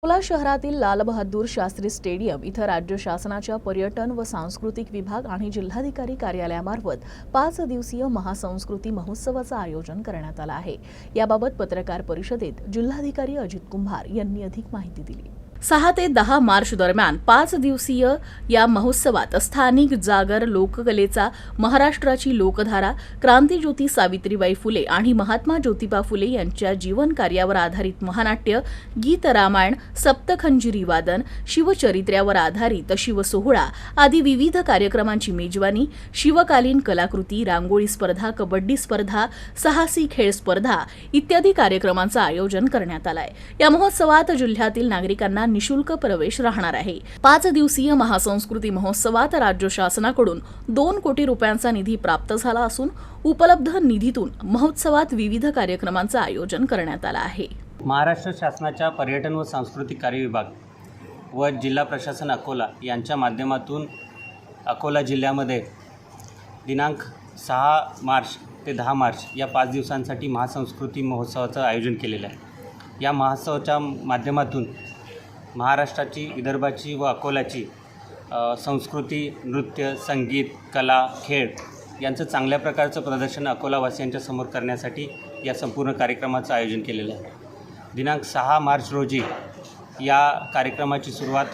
अकोला शहरातील लाल बहादूर शास्त्री स्टेडियम इथं राज्य शासनाच्या पर्यटन व सांस्कृतिक विभाग आणि जिल्हाधिकारी कार्यालयामार्फत 5 दिवसीय महासंस्कृती महोत्सवाचं आयोजन करण्यात आलं आहे। याबाबत पत्रकार परिषदेत जिल्हाधिकारी अजित कुंभार यांनी अधिक माहिती दिली। 6 ते 10 मार्च दरम्यान 5 दिवसीय या महोत्सवात स्थानिक जागर लोककलेचा महाराष्ट्राची लोकधारा, क्रांतीज्योती सावित्रीबाई फुले आणि महात्मा ज्योतिबा फुले यांच्या जीवन कार्यावर आधारित महानाट्य, गीत रामायण, सप्तखंजिरी वादन, शिवचरित्र्यावर आधारित शिवसोहळा आदी विविध कार्यक्रमांची मेजवानी, शिवकालीन कलाकृती, रांगोळी स्पर्धा, कबड्डी स्पर्धा, साहसी खेळ स्पर्धा इत्यादी कार्यक्रमांचं आयोजन करण्यात आलं आहे। या महोत्सवात जिल्ह्यातील नागरिकांना निशुल्क प्रवेश राहणार आहे। 5 दिवसीय महासंस्कृती महोत्सवात राज्य शासनाकडून 2 कोटी रुपयांचा निधी प्राप्त झाला असून उपलब्ध निधीतून महोत्सवात विविध कार्यक्रमांचं आयोजन करण्यात आलं आहे। महाराष्ट्र शासनाच्या पर्यटन व सांस्कृतिक कार्य विभाग व जिल्हा प्रशासन अकोला यांच्या माध्यमातून अकोला जिल्ह्यामध्ये दिनांक 6 मार्च ते 10 मार्च या 5 दिवसांसाठी महासंस्कृती महोत्सवाचं आयोजन केलेलं आहे। या महोत्सवाच्या माध्यमातून महाराष्ट्राची, विदर्भाची व अकोल्याची संस्कृती, नृत्य, संगीत, कला, खेळ यांचं चांगल्या प्रकारचं प्रदर्शन अकोलावासियांच्या समोर करण्यासाठी या संपूर्ण कार्यक्रमाचं आयोजन केलेलं आहे। दिनांक 6 मार्च रोजी या कार्यक्रमाची सुरुवात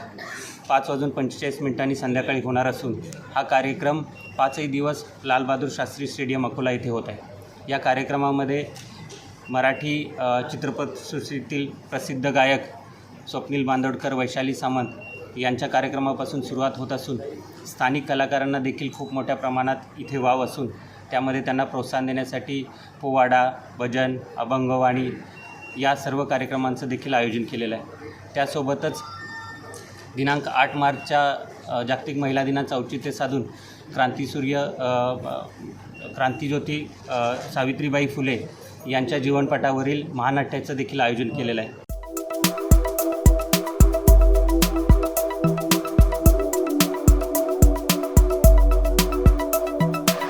5:45 संध्याकाळी होणार असून हा कार्यक्रम 5ही दिवस लाल बहादूर शास्त्री स्टेडियम अकोला येथे होत आहे। या कार्यक्रमामध्ये मराठी चित्रपटसृष्टीतील प्रसिद्ध गायक स्वप्नील बांदोडकर, वैशाली सामंत यांच्या कार्यक्रमापासून सुरुवात होत असून स्थानिक कलाकारांना देखील खूप मोठ्या प्रमाणात इथे वाव असून त्यामध्ये त्यांना प्रोत्साहन देण्यासाठी पोवाडा, भजन, अभंगवाणी या सर्व कार्यक्रमांचं देखील आयोजन केलेलं आहे। त्यासोबतच दिनांक 8 मार्चच्या जागतिक महिला दिनाचं औचित्य साधून क्रांतीज्योती सावित्रीबाई फुले यांच्या जीवनपटावरील महानाट्याचं देखील आयोजन केलेलं आहे।